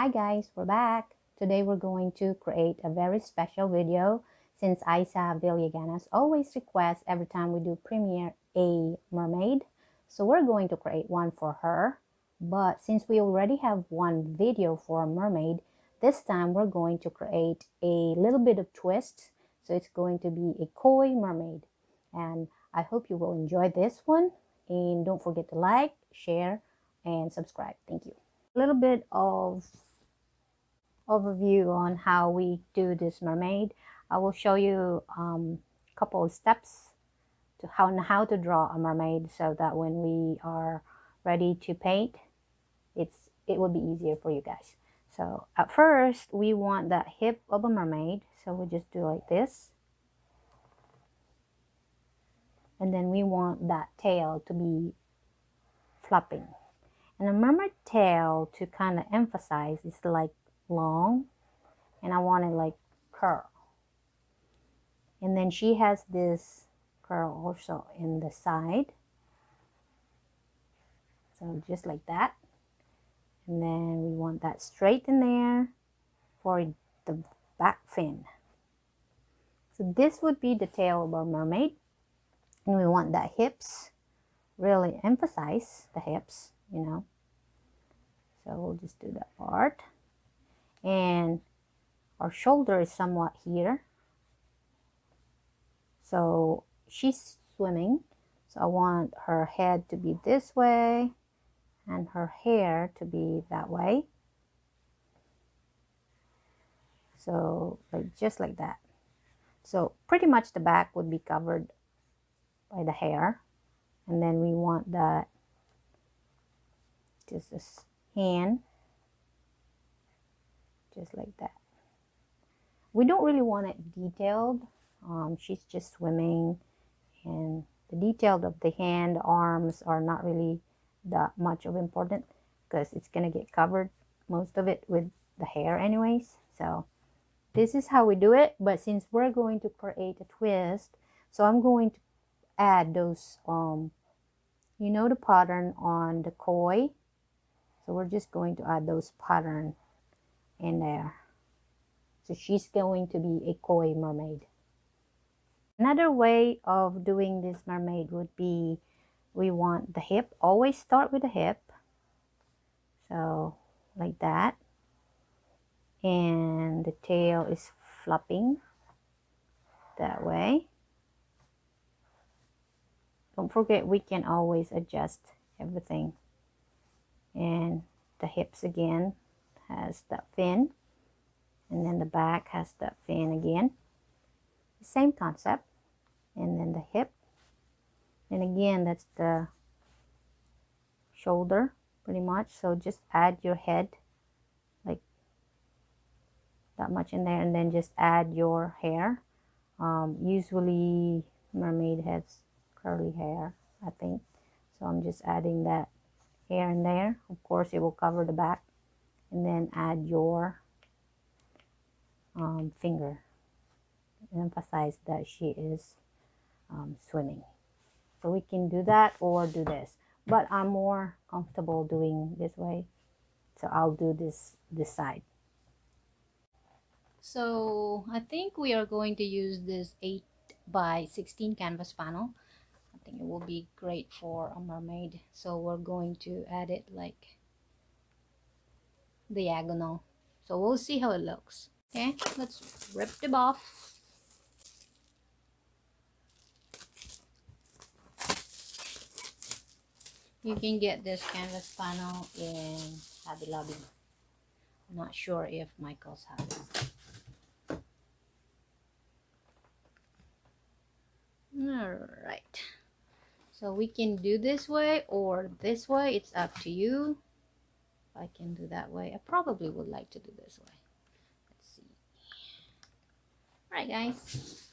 Hi guys, we're back. Today we're going to create a very special video since Isa Villaganas always requests every time we do premiere a mermaid. So we're going to create one for her. But since we already have one video for a mermaid, this time we're going to create a little bit of twist. So it's going to be a koi mermaid. And I hope you will enjoy this one. And don't forget to like, share, and subscribe. Thank you. A little bit of overview on how we do this mermaid. I will show you a couple of steps to how to draw a mermaid so that when we are ready to paint, it will be easier for you guys. So at first we want the hip of a mermaid, so we just do like this, and then we want that tail to be flapping, and a mermaid tail to kind of emphasize is like long, and I want it like curl. And then she has this curl also in the side, so just like that. And then we want that straight in there for the back fin. So this would be the tail of our mermaid, and we want that hips, really emphasize the hips, you know. So we'll just do that part, and our shoulder is somewhat here, so she's swimming, so I want her head to be this way and her hair to be that way. So like just like that. So pretty much the back would be covered by the hair, and then we want that just this hand, just like that. We don't really want it detailed. She's just swimming, and the detail of the hand, arms are not really that much of important because it's gonna get covered, most of it, with the hair anyways. So this is how we do it. But since we're going to create a twist, so I'm going to add those you know, the pattern on the koi, so we're just going to add those pattern in there. So she's going to be a koi mermaid. Another way of doing this mermaid would be, we want the hip, always start with the hip, so like that, and the tail is flopping that way. Don't forget, we can always adjust everything. And the hips again has that fin, and then the back has that fin again, the same concept. And then the hip, and again that's the shoulder pretty much. So just add your head like that much in there, and then just add your hair. Usually mermaid has curly hair, I think, so I'm just adding that hair in there. Of course it will cover the back, and then add your finger, emphasize that she is swimming. So we can do that or do this, but I'm more comfortable doing this way, so I'll do this side. So I think we are going to use this 8 by 16 canvas panel. I think it will be great for a mermaid, so we're going to add it like diagonal, so we'll see how it looks. Okay, let's rip them off. You can get this canvas panel in Hobby Lobby. I'm not sure if Michael's has it. Alright, so we can do this way or this way, it's up to you. If I can do that way, I probably would like to do this way. Let's see. Alright guys,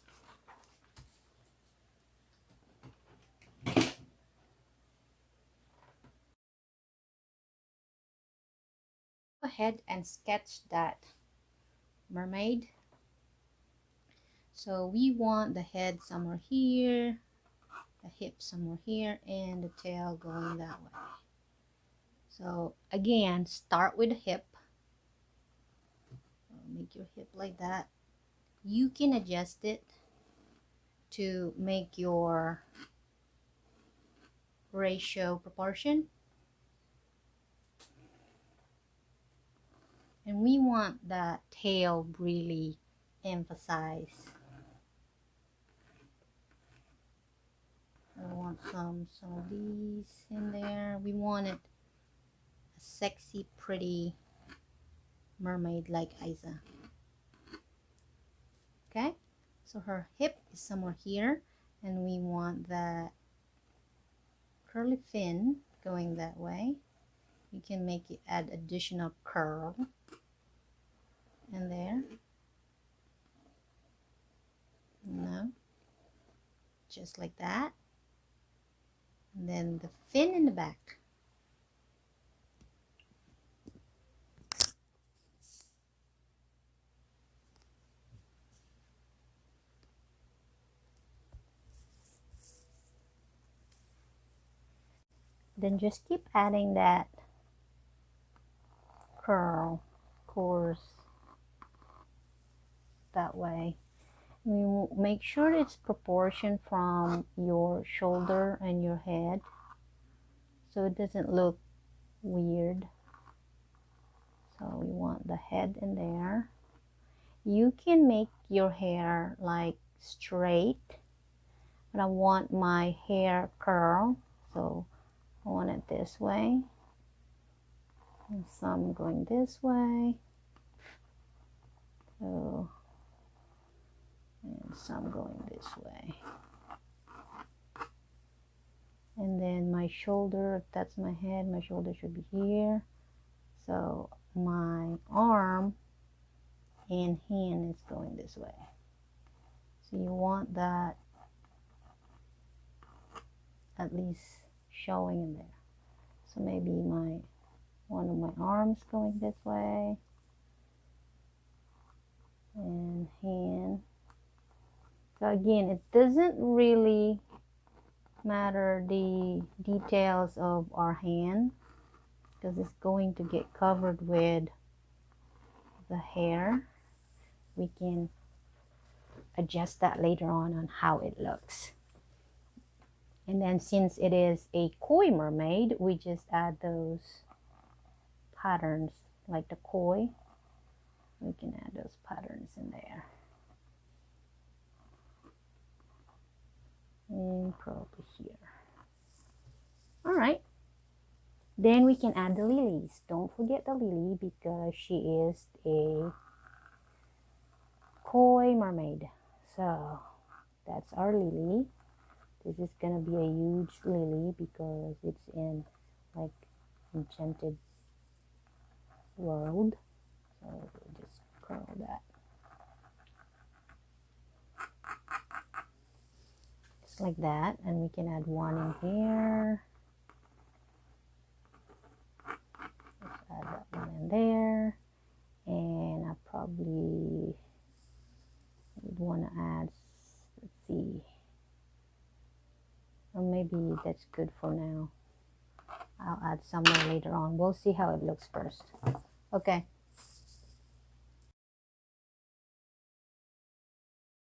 go ahead and sketch that mermaid. So we want the head somewhere here, the hip somewhere here, and the tail going that way. So again, start with the hip, make your hip like that. You can adjust it to make your ratio proportion. And we want that tail really emphasized. I want some of these in there. We want it a sexy, pretty mermaid like Isa. Okay, so her hip is somewhere here, and we want that curly fin going that way. You can make it add additional curl in there. No, just like that. And then the fin in the back. Then just keep adding that curl course that way. You make sure it's proportioned from your shoulder and your head, so it doesn't look weird. So we want the head in there. You can make your hair like straight, but I want my hair curl, so I want it this way, and some going this way, so, and some going this way. And then my shoulder, if that's my head, my shoulder should be here. So my arm and hand is going this way. So you want that at least showing in there. So maybe one of my arms going this way, and hand. So again, it doesn't really matter the details of our hand, because it's going to get covered with the hair. We can adjust that later on how it looks. And then since it is a koi mermaid, we just add those patterns like the koi. We can add those patterns in there. And probably here. All right. Then we can add the lilies. Don't forget the lily, because she is a koi mermaid. So that's our lily. This is gonna be a huge lily because it's in like enchanted world. So we'll just curl that. Just like that. And we can add one in here. Let's add that one in there. And I probably would want to add, let's see, or maybe that's good for now. I'll add some more later on. We'll see how it looks first. Okay.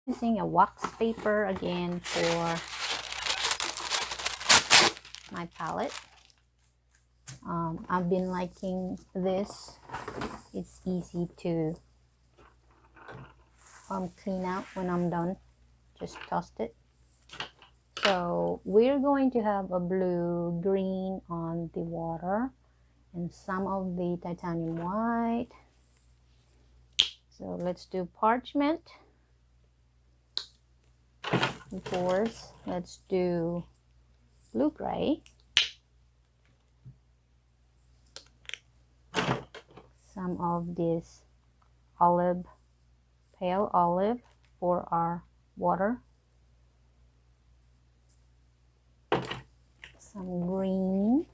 Using a wax paper again for my palette. I've been liking this. It's easy to clean out when I'm done. Just toss it. So we're going to have a blue green on the water and some of the titanium white. So let's do parchment. Of course, let's do blue gray. Some of this olive, pale olive for our water. Some green.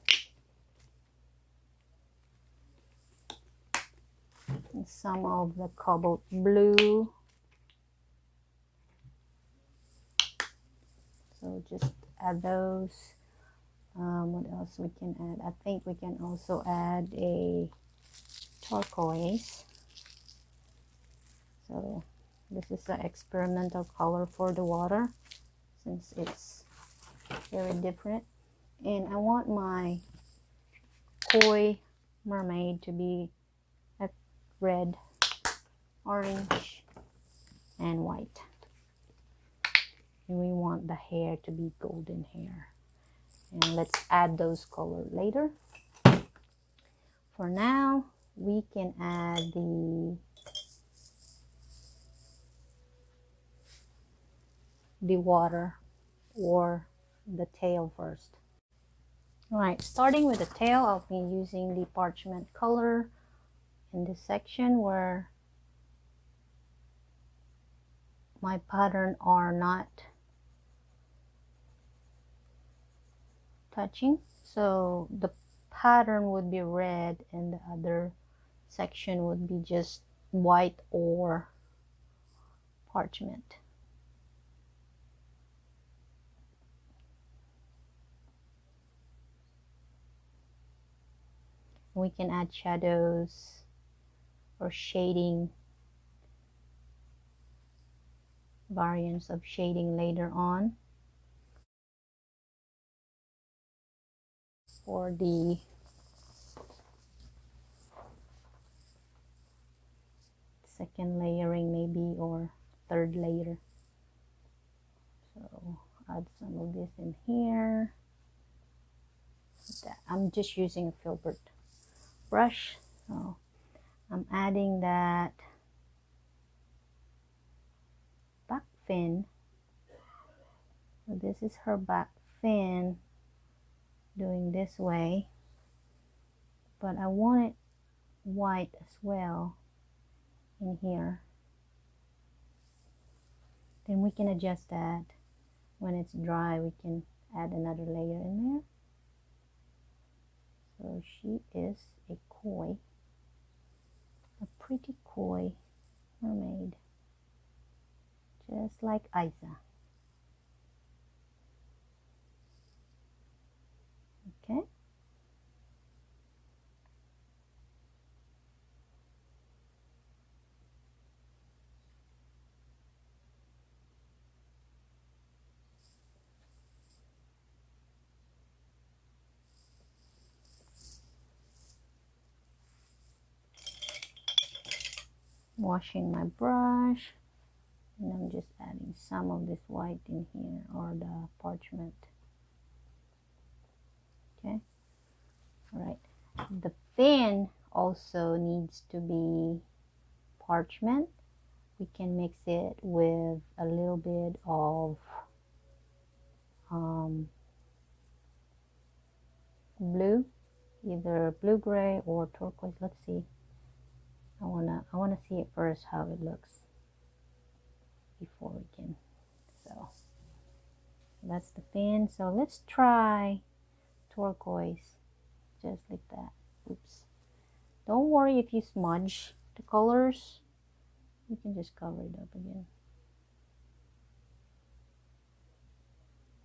And some of the cobalt blue. So just add those. What else we can add? I think we can also add a turquoise. So this is an experimental color for the water, since it's very different. And I want my koi mermaid to be a red, orange, and white. And we want the hair to be golden hair. And let's add those colors later. For now, we can add the water or the tail first. All right, starting with the tail, I'll be using the parchment color in this section where my pattern are not touching. So the pattern would be red and the other section would be just white or parchment. We can add shadows or shading, variants of shading later on for the second layering maybe, or third layer. So add some of this in here. I'm just using a filbert brush, so I'm adding that back fin. So this is her back fin, doing this way, but I want it white as well in here. Then we can adjust that. When it's dry, we can add another layer in there. So she is a koi, a pretty koi mermaid, just like Isa. Okay. Washing my brush, and I'm just adding some of this white in here, or the parchment. Okay. All right. The fin also needs to be parchment. We can mix it with a little bit of blue, either blue gray or turquoise. Let's see. I wanna see it first how it looks before we can. So that's the fin. So let's try turquoise, just like that. Oops. Don't worry if you smudge the colors. You can just cover it up again.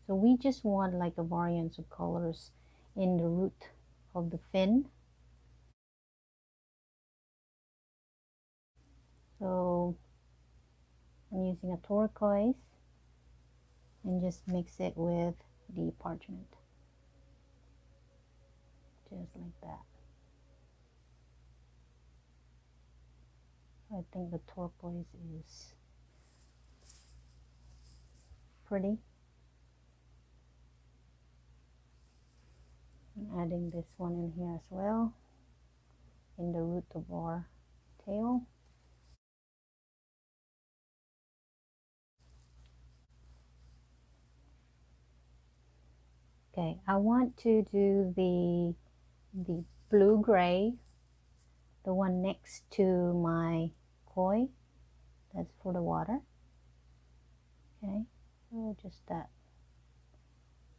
So we just want like a variance of colors in the root of the fin. So I'm using a turquoise and just mix it with the parchment, just like that. I think the turquoise is pretty. I'm adding this one in here as well, in the root of our tail. Okay, I want to do the blue gray, the one next to my koi. That's for the water. Okay, so just that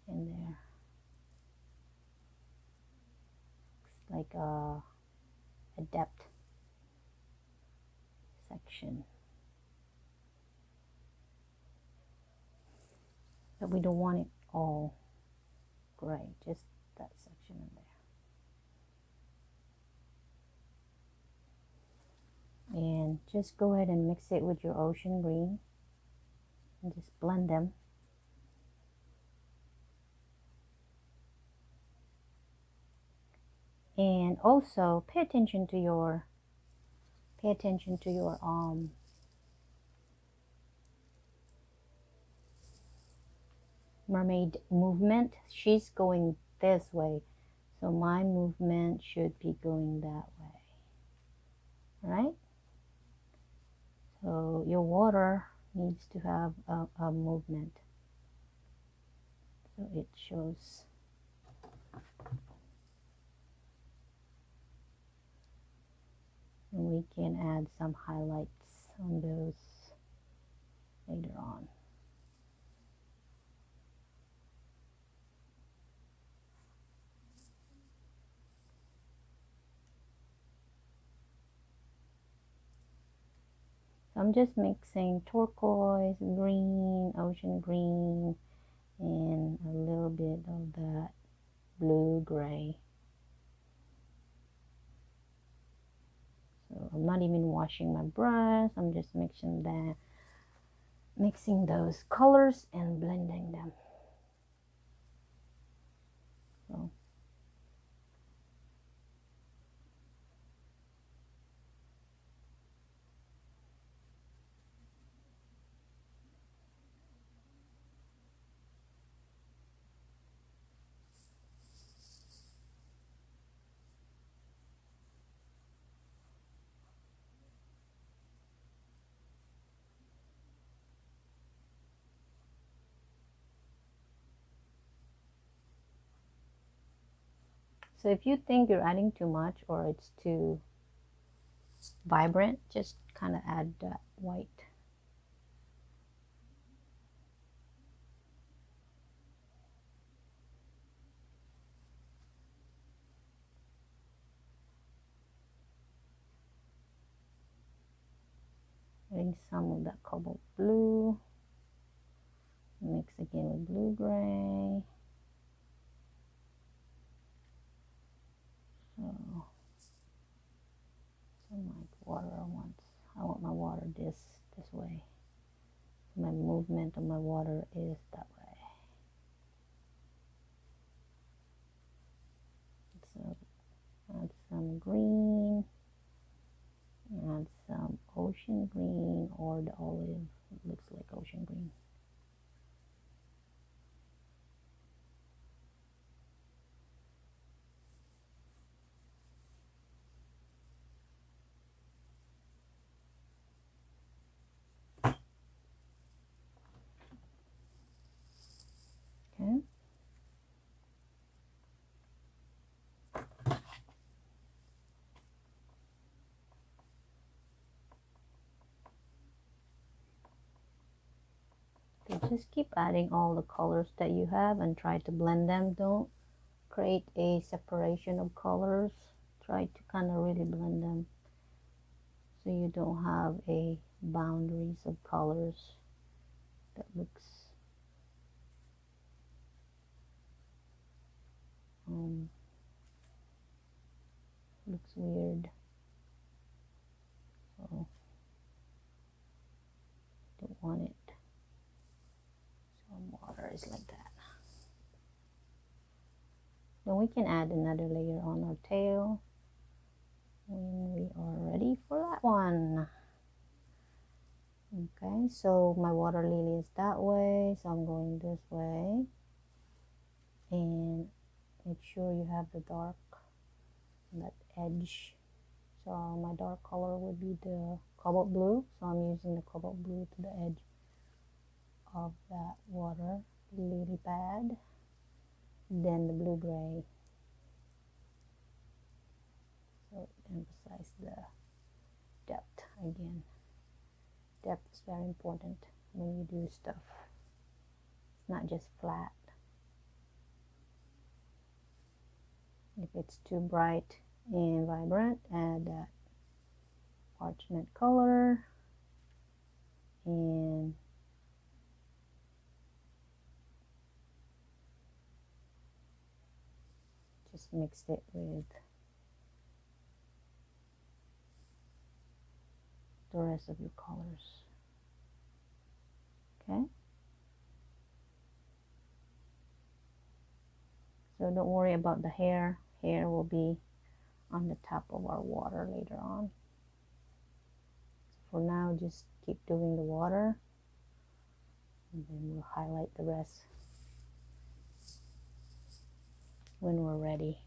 in there. It's like a depth section. But we don't want it all gray, just that section in And just go ahead and mix it with your ocean green and just blend them. And also pay attention to your mermaid movement. She's going this way, so my movement should be going that way, right? So your water needs to have a movement, so it shows. And we can add some highlights on those later on. So I'm just mixing turquoise, green, ocean green, and a little bit of that blue gray. So I'm not even washing my brush. I'm just mixing those colors and blending them. So So if you think you're adding too much or it's too vibrant, just kind of add that white. Adding some of that cobalt blue. Mix again with blue gray. So like water once. I want my water this way. My movement of my water is that way. So add some green, add some ocean green, or the olive looks like ocean green. Okay. So just keep adding all the colors that you have and try to blend them. Don't create a separation of colors. Try to kind of really blend them so you don't have a boundaries of colors that looks weird. So don't want it. So water is like that. Then we can add another layer on our tail when we are ready for that one. Okay, so my water lily is that way, so I'm going this way. And make sure you have the dark, that edge. So my dark color would be the cobalt blue, so I'm using the cobalt blue to the edge of that water lily pad. Then the blue gray. So emphasize the depth again. Depth is very important when you do stuff. It's not just flat. If it's too bright and vibrant, add that parchment color and just mix it with the rest of your colors. Okay, so don't worry about the hair. Hair will be on the top of our water later on. For now, just keep doing the water, and then we'll highlight the rest when we're ready.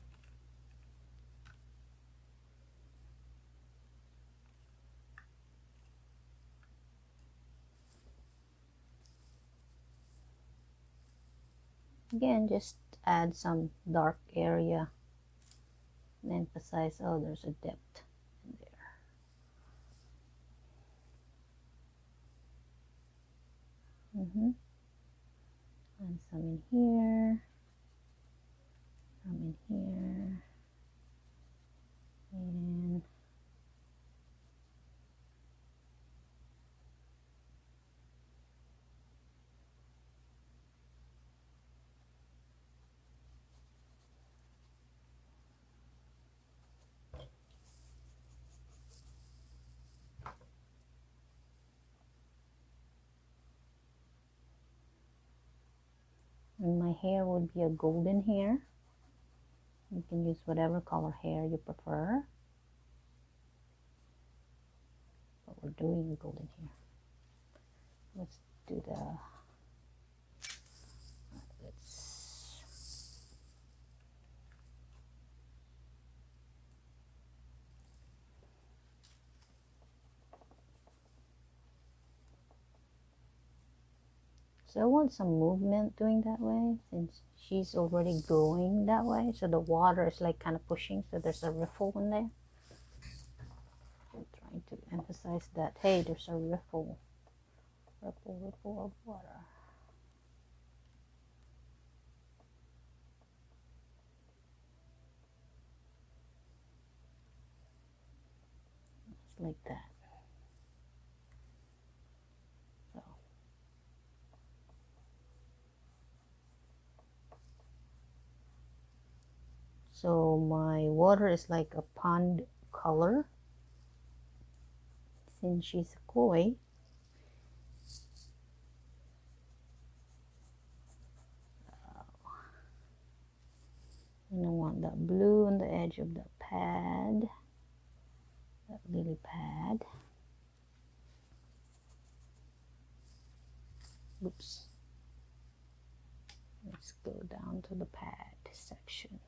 Again, just add some dark area and emphasize, oh, there's a depth in there. And some in here, some in here, and my hair would be a golden hair. You can use whatever color hair you prefer, but we're doing a golden hair. Let's do the, so I want some movement doing that way, since she's already going that way, so the water is like kind of pushing, so there's a ripple in there. I'm trying to emphasize that, hey, there's a ripple of water. It's like that. So my water is like a pond color, since she's a koi. And I want that blue on the edge of the pad, that lily pad. Oops. Let's go down to the pad section.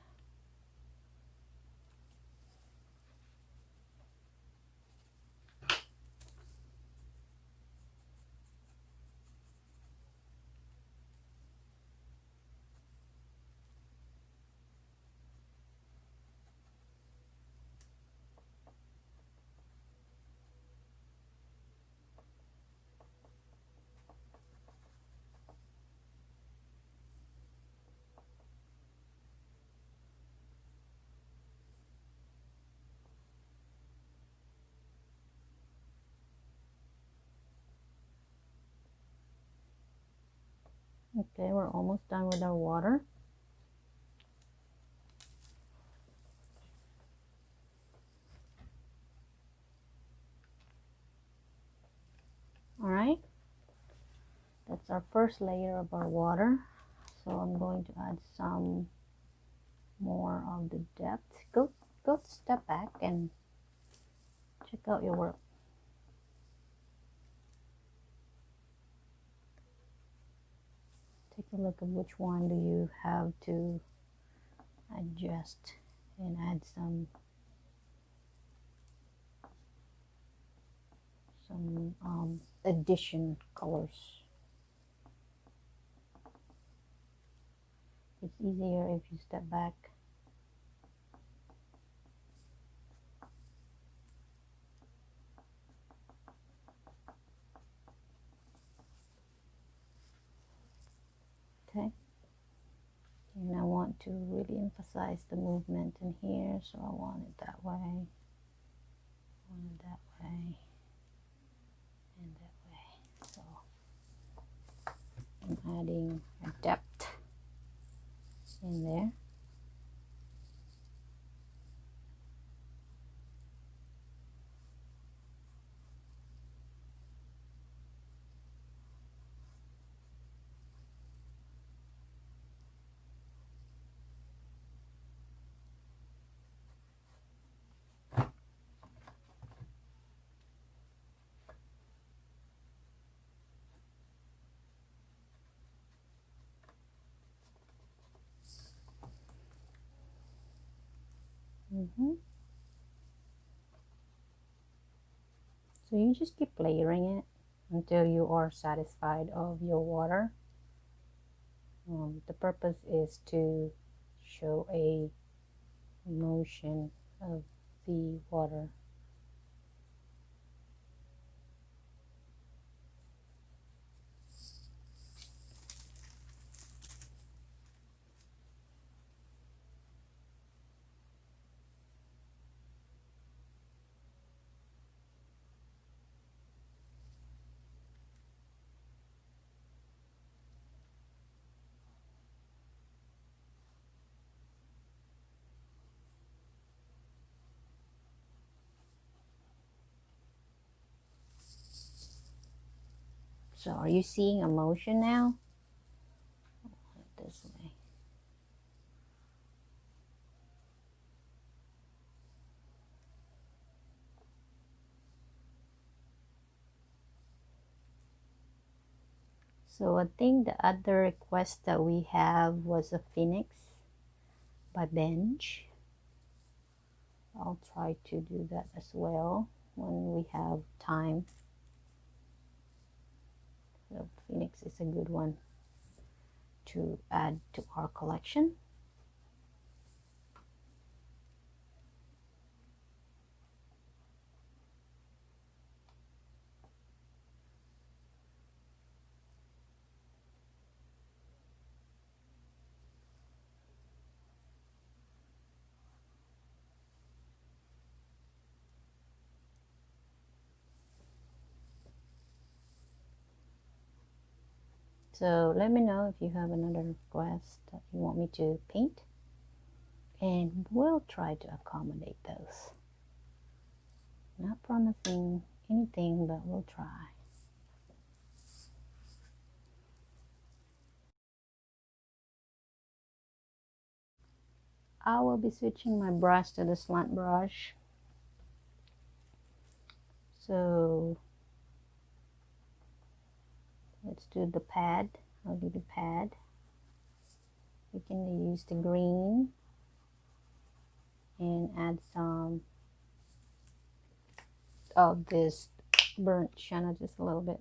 Okay, we're almost done with our water. All right, that's our first layer of our water. So I'm going to add some more of the depth. Go step back and check out your work. Take a look at which one do you have to adjust and add some addition colors. It's easier if you step back. Okay, and I want to really emphasize the movement in here, so I want it that way, I want it that way, and that way. So I'm adding a depth in there. So you just keep layering it until you are satisfied of your water. The purpose is to show a motion of the water. So are you seeing a motion now? This way. So I think the other request that we have was a phoenix by bench. I'll try to do that as well when we have time. So phoenix is a good one to add to our collection. So let me know if you have another request that you want me to paint, and we'll try to accommodate those. Not promising anything, but we'll try. I will be switching my brush to the slant brush. So let's do the pad. I'll do the pad. We can use the green and add some of this burnt sienna, just a little bit.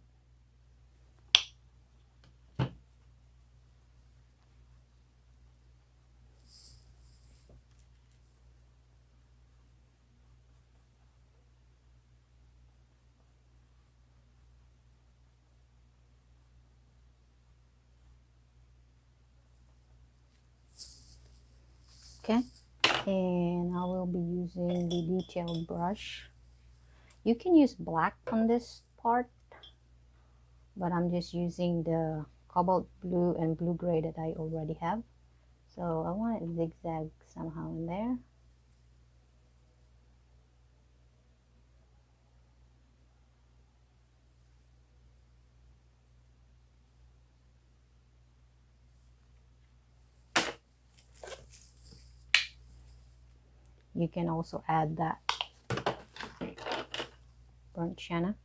Okay, and I will be using the detailed brush. You can use black on this part, but I'm just using the cobalt blue and blue gray that I already have. So I want it zigzag somehow in there. You can also add that burnt sienna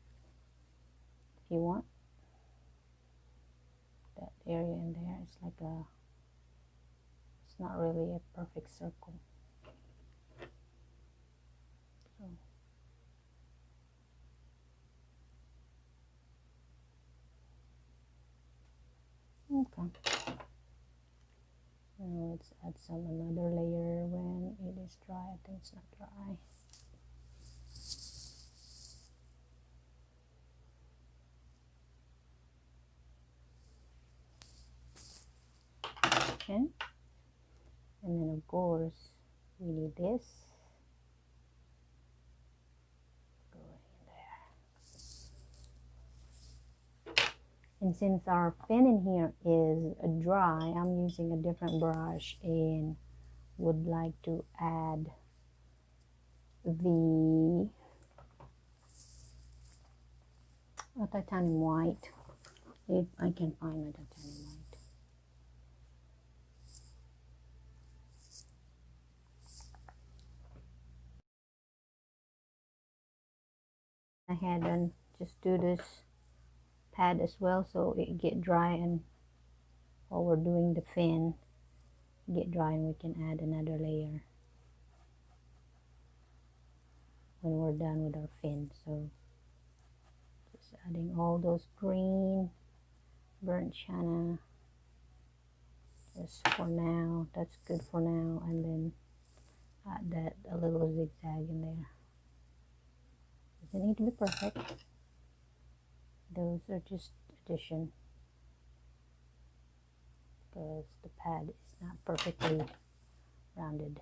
if you want. That area in there is like a, it's not really a perfect circle. So okay. Now let's add some another layer when it is dry. I think it's not dry. Okay. And then of course we need this. Go in there. And since our pen in here is dry, I'm using a different brush and would like to add the titanium white, if I can find my titanium white. Ahead and just do this pad as well so it get dry, and while we're doing the fin get dry and we can add another layer. when we're done with our fin. So just adding all those green burnt sienna just for now. That's good for now, and then add that a little zigzag in there. Doesn't need to be perfect. Those are just addition because the pad is not perfectly rounded.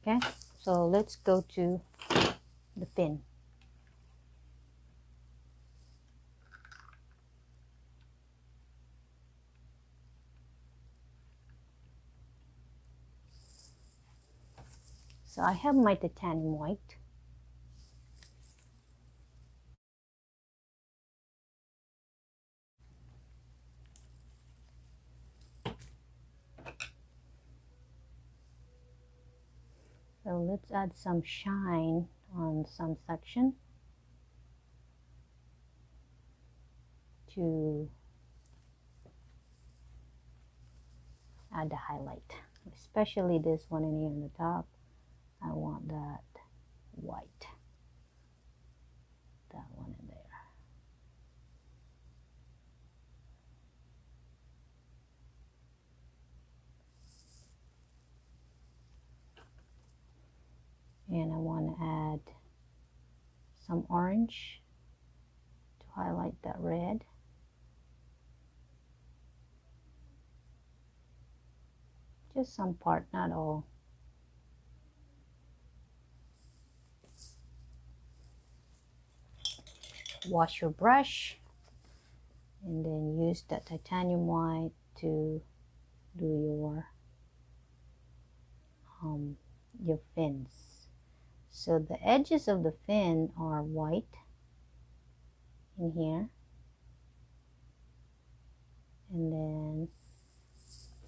Okay, so let's go to the fin. So I have my titanium white. So let's add some shine on some section to add the highlight, especially this one in here on the top. I want that white, that one in there. And I want to add some orange to highlight that red. Just some part, not all. Wash your brush and then use that titanium white to do your fins. So the edges of the fin are white in here, and then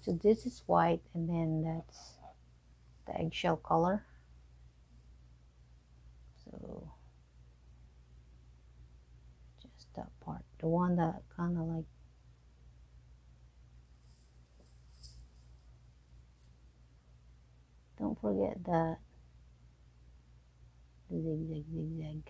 so this is white, and then that's the eggshell color. So just that part, the one that kind of like don't forget that the zigzag zigzag.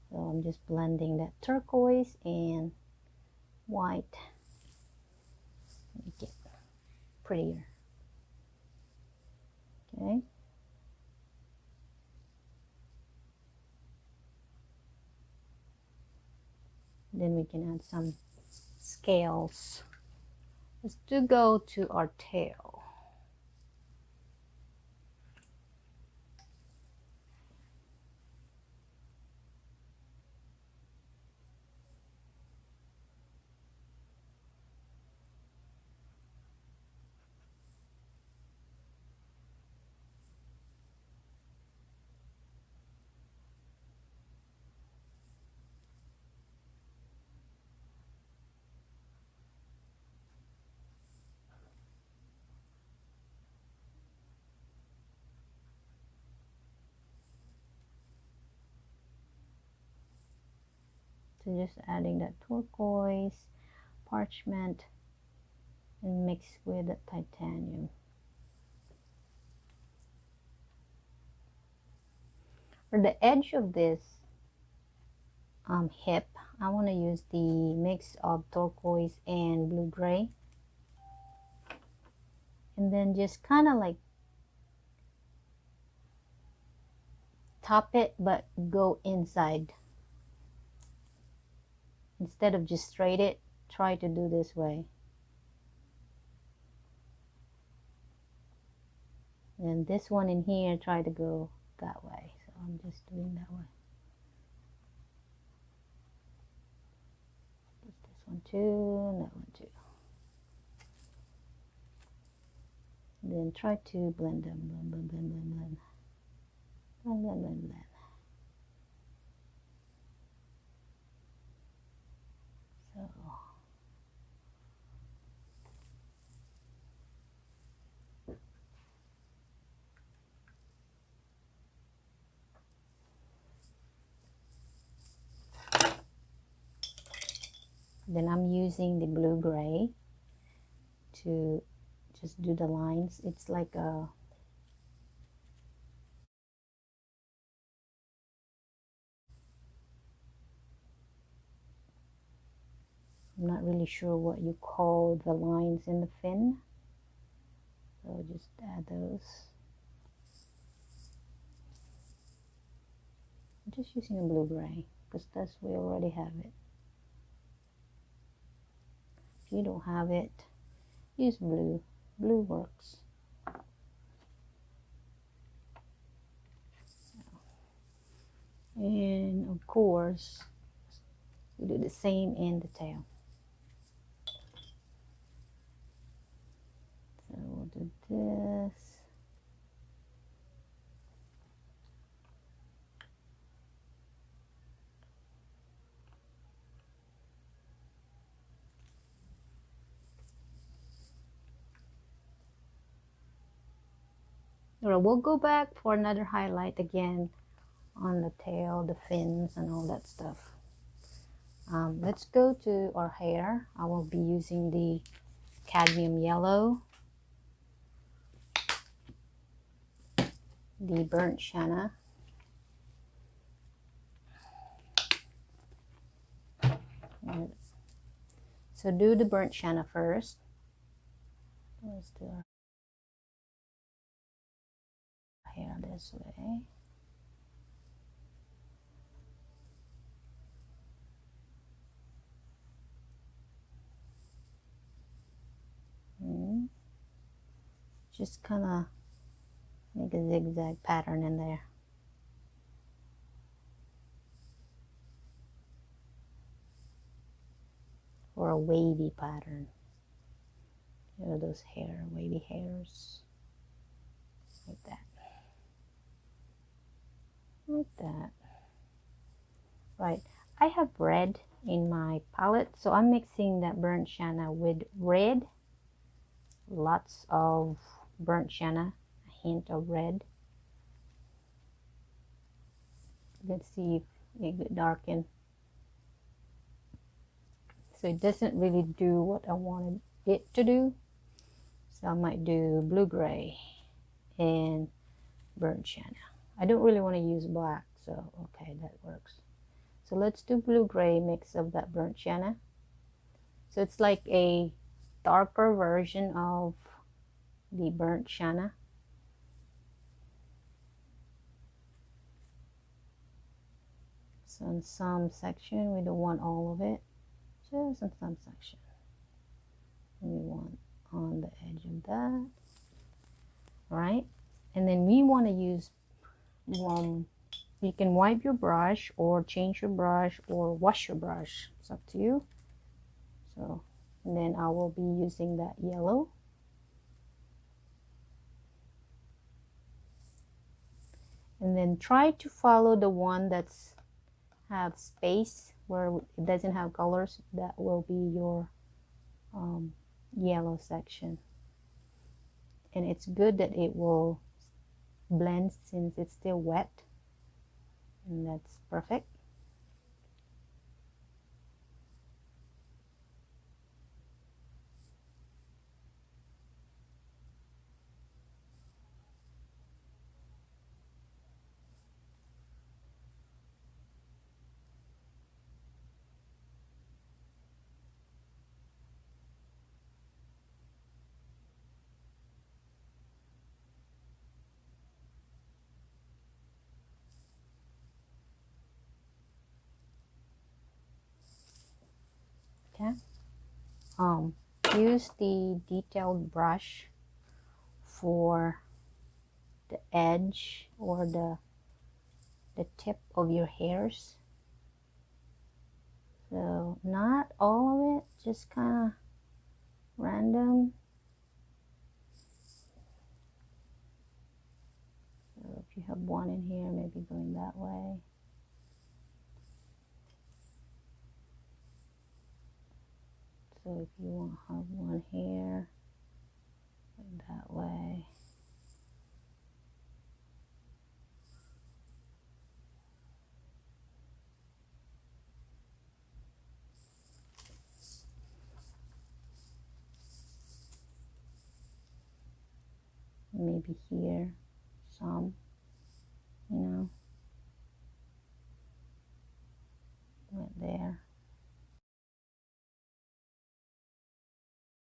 So I'm just blending that turquoise and white, make it prettier. Okay. Then we can add some scales. Let's go to our tail. So just adding that turquoise, parchment, and mix with the titanium. For the edge of this hip, I want to use the mix of turquoise and blue gray, and then just kind of like top it but go inside. Instead of just straight it, try to do this way. And this one in here, try to go that way. So I'm just doing that way. Just this one too, and that one too. And then try to blend them, blend, blend, blend, blend, blend. Blend, blend, blend, blend. So Then I'm using the blue gray to just do the lines. It's like a I'm not really sure what you call the lines in the fin. So just add those. I'm just using a blue gray because that's we already have it. If you don't have it, use blue. Blue works. And of course, we do the same in the tail. So we'll do this. Alright, we'll go back for another highlight again on the tail, the fins, and all that stuff. Let's go to our hair. I will be using the cadmium yellow, the burnt sienna, so do the burnt sienna first. Let's do our hair this way. Just kind of make a zigzag pattern in there. Or a wavy pattern. You know, those wavy hairs. Like that. Like that. Right. I have red in my palette, so I'm mixing that burnt sienna with red. Lots of burnt sienna, a hint of red. Let's see if it darken. So it doesn't really do what I wanted it to do. So I might do blue gray and burnt sienna. I don't really want to use black, so okay, that works. So let's do blue gray mix of that burnt sienna. So it's like a darker version of the burnt sienna. So in some section, we don't want all of it, just in some section. And we want on the edge of that, right? And then we want to use, you can wipe your brush or change your brush or wash your brush. It's up to you. So, and then I will be using that yellow. And then try to follow the one that's have space where it doesn't have colors. That will be your yellow section. And it's good that it will blend since it's still wet. And that's perfect. Okay. Use the detailed brush for the edge or the tip of your hairs. So not all of it, just kind of random. So if you have one in here, maybe going that way. So if you want to have one here, that way. maybe here some, you know, right there.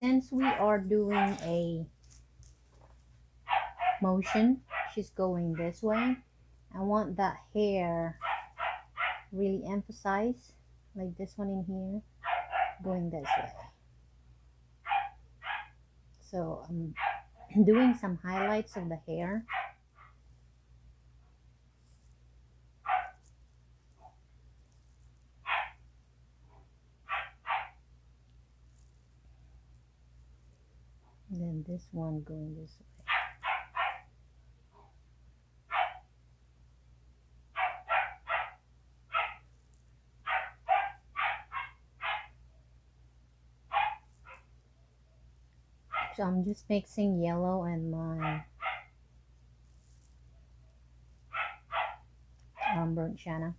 Since we are doing a motion, she's going this way, I want that hair really emphasized, like this one in here, going this way. So I'm doing some highlights of the hair. And then this one going this way. So I'm just mixing yellow and my burnt sienna.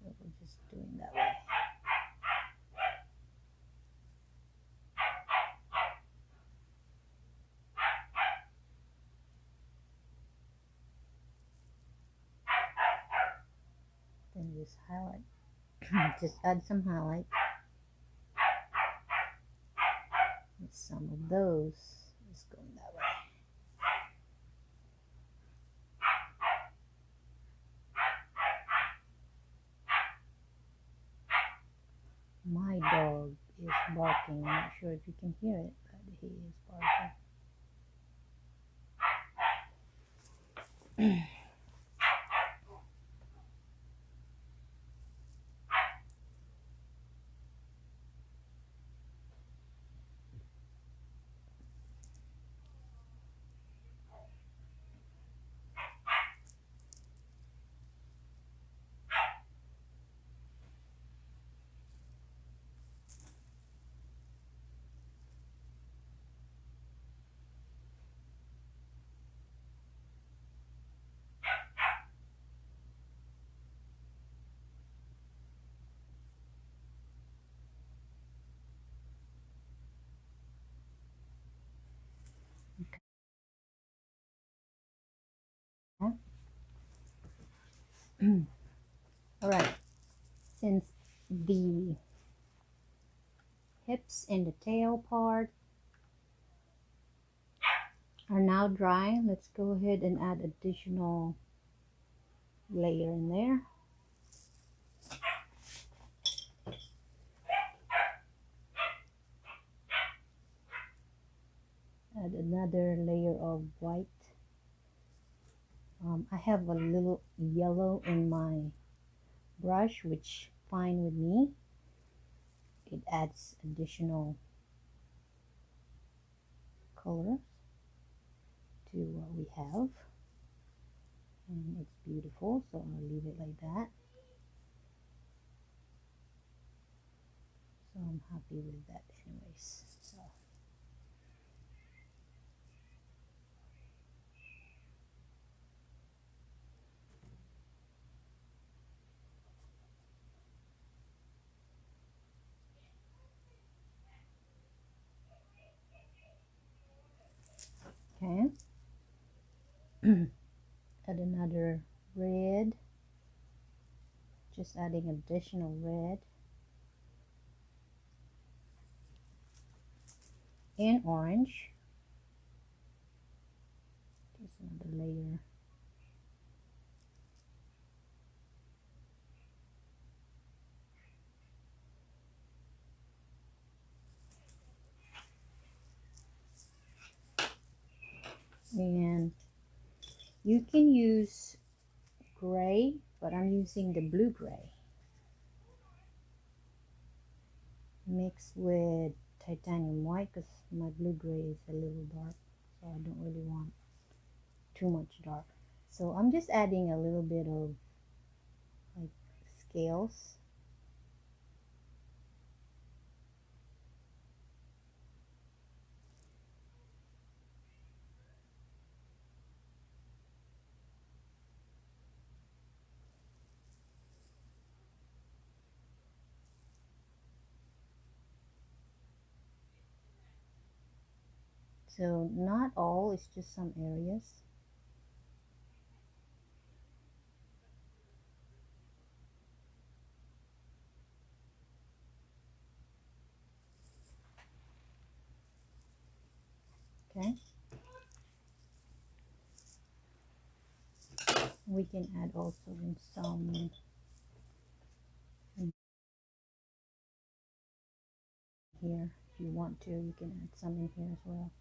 So we're just doing that way. Then just highlight. Just add some highlight. And some of those is going that way. My dog is barking. I'm not sure if you can hear it, but he is barking. Okay. All right. Since the hips and the tail part are now dry, let's go ahead and add additional layer in there. Add another layer of white. I have a little yellow in my brush, which fine with me. It adds additional color to what we have, and it's beautiful, so I'll leave it like that. So I'm happy with that anyways. So okay. Add another red, just adding additional red and orange, just another layer. And you can use gray, but I'm using the blue gray mixed with titanium white, because my blue gray is a little dark, so I don't really want too much dark. So I'm just adding a little bit of like scales. So not all, it's just some areas. Okay. We can add also in some in here. If you want to, you can add some in here as well.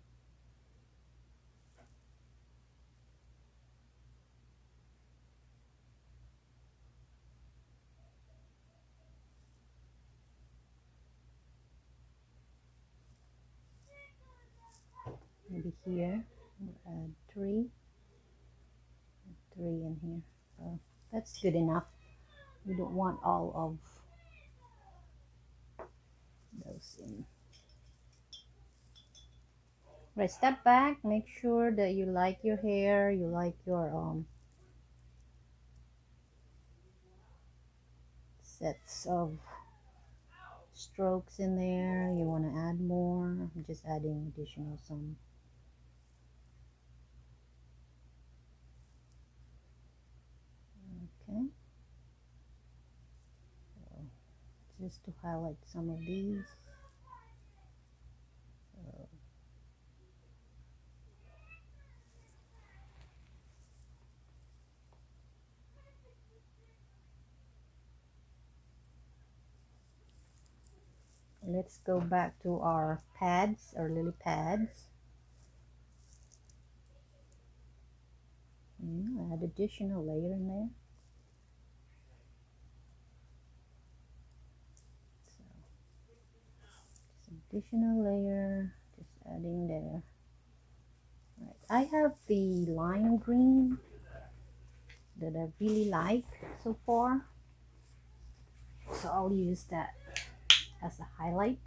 Maybe here, we'll add three in here. So that's good enough. We don't want all of those in. Right, step back, make sure that you like your hair, you like your sets of strokes in there. You want to add more. I'm just adding additional some. Okay, so just to highlight some of these. So let's go back to our pads, our lily pads. Add additional layer in there. So just additional layer, just adding there. Right. I have the lime green that I really like so far, so I'll use that as a highlight.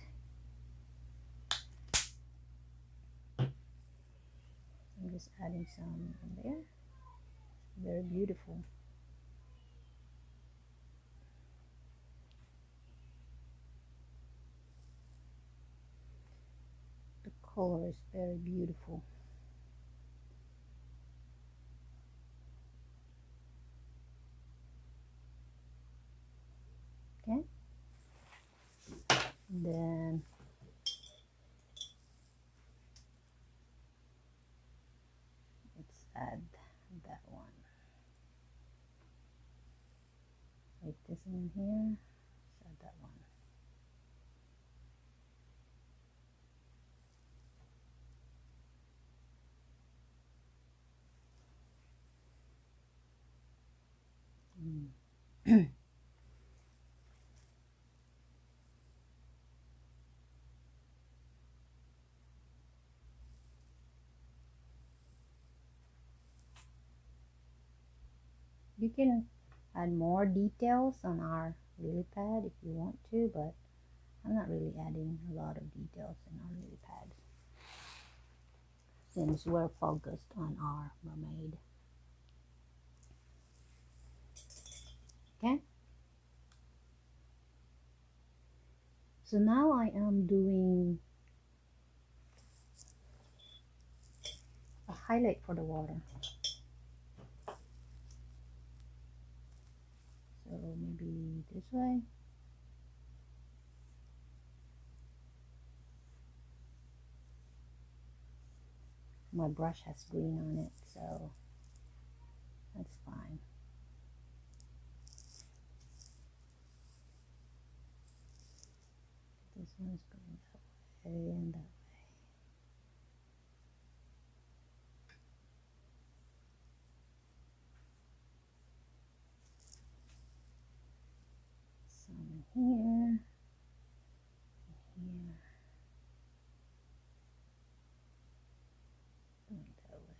I'm just adding some in there. Very beautiful. The color is very beautiful. Okay, and then let's add that one. Like this in here. Let's add that one. You can add more details on our lily pad if you want to, but I'm not really adding a lot of details in our lily pads since we're focused on our mermaid. Okay, so now I am doing a highlight for the water. So maybe this way. My brush has green on it, so that's fine. This one's going that way and that way. Some here, here, going that way.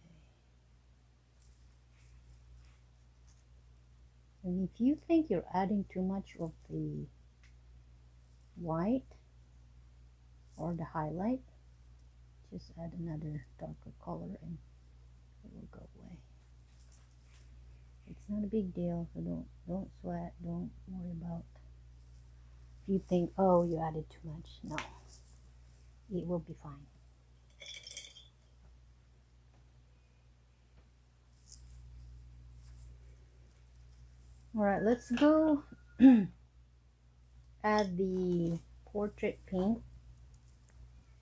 And if you think you're adding too much of the white or the highlight, just add another darker color and it will go away. It's not a big deal, so don't sweat, don't worry about if you think, oh, you added too much. No, it will be fine. All right, let's go add the portrait paint.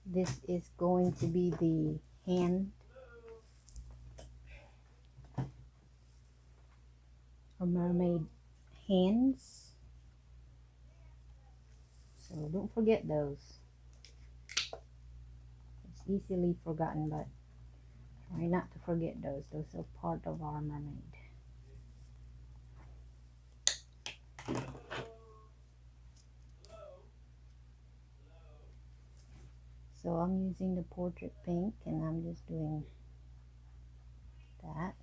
This is going to be the hand or mermaid hands. So don't forget those. It's easily forgotten, but try not to forget those. Those are part of our mermaid. So I'm using the portrait pink and I'm just doing that.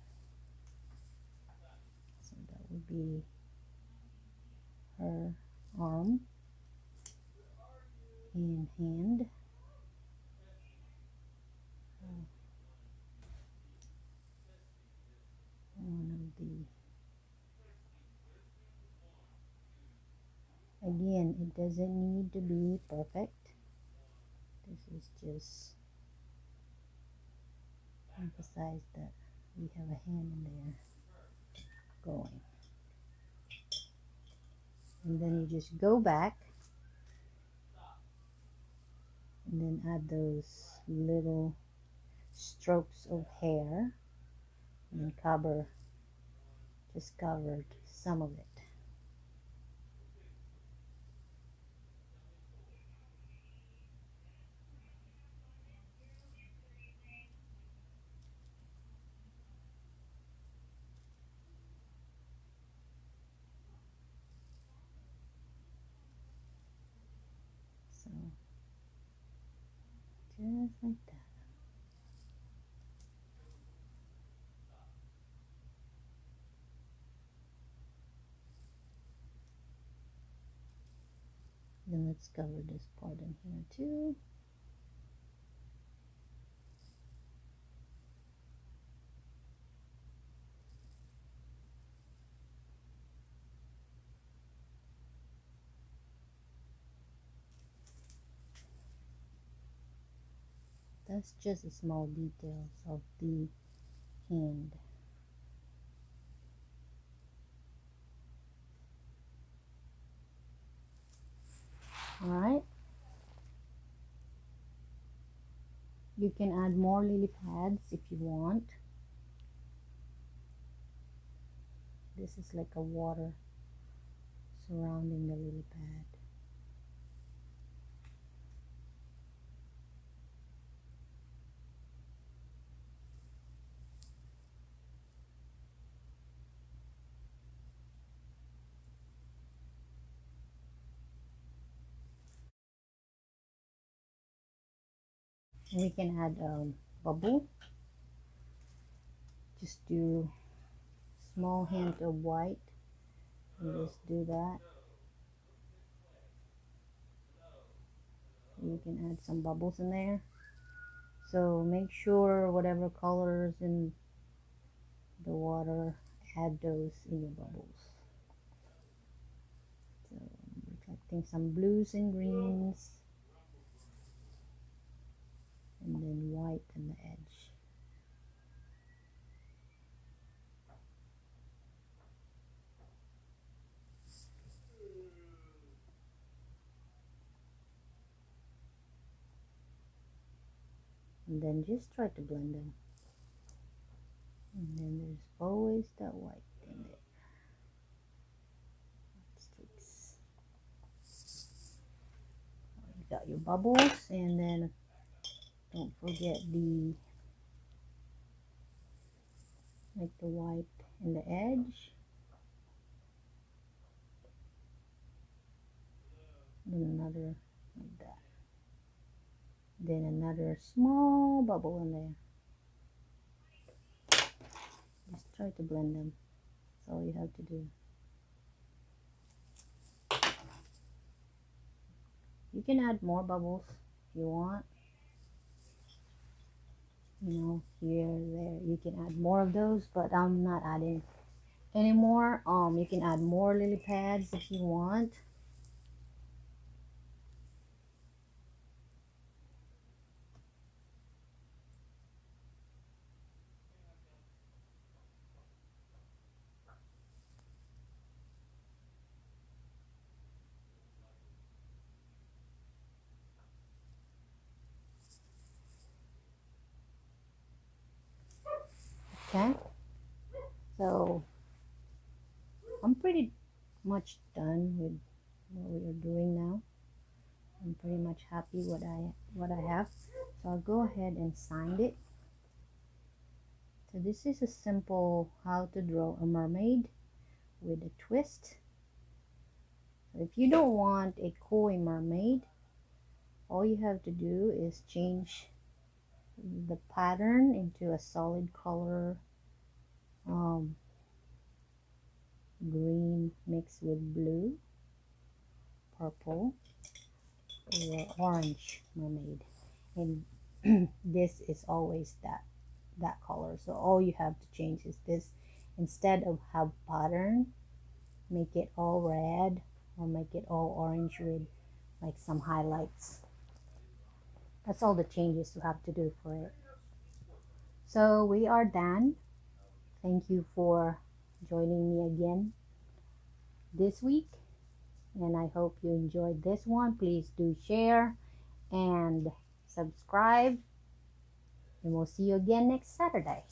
So that would be her arm and hand. One of the, again, it doesn't need to be perfect. This is just emphasize that we have a hand in there going. And then you just go back and then add those little strokes of hair and then just covered some of it. So just like that. Then let's cover this part in here too. That's just a small details of the hand. Alright. You can add more lily pads if you want. This is like a water surrounding the lily pad. We can add bubble. Just do small hint of white and just do that. You can add some bubbles in there. So make sure whatever colors in the water, add those in your bubbles. So I'm reflecting some blues and greens and then white on the edge. And then just try to blend them. And then there's always that white in there. Streaks. You got your bubbles, and then don't forget the white in the edge. Then another like that. Then another small bubble in there. Just try to blend them. That's all you have to do. You can add more bubbles if you want. You know, here, there. You can add more of those, but I'm not adding anymore. You can add more lily pads if you want. Okay, so I'm pretty much done with what we are doing now. I'm pretty much happy what I have. So I'll go ahead and sign it. So this is a simple how to draw a mermaid with a twist. So if you don't want a koi mermaid, all you have to do is change the pattern into a solid color, green mixed with blue, purple, or orange mermaid. And this is always that color. So all you have to change is this. Instead of have pattern, make it all red or make it all orange with like some highlights. That's all the changes you have to do for it. So we are done. Thank you for joining me again this week, and I hope you enjoyed this one. Please do share and subscribe, and we'll see you again next Saturday.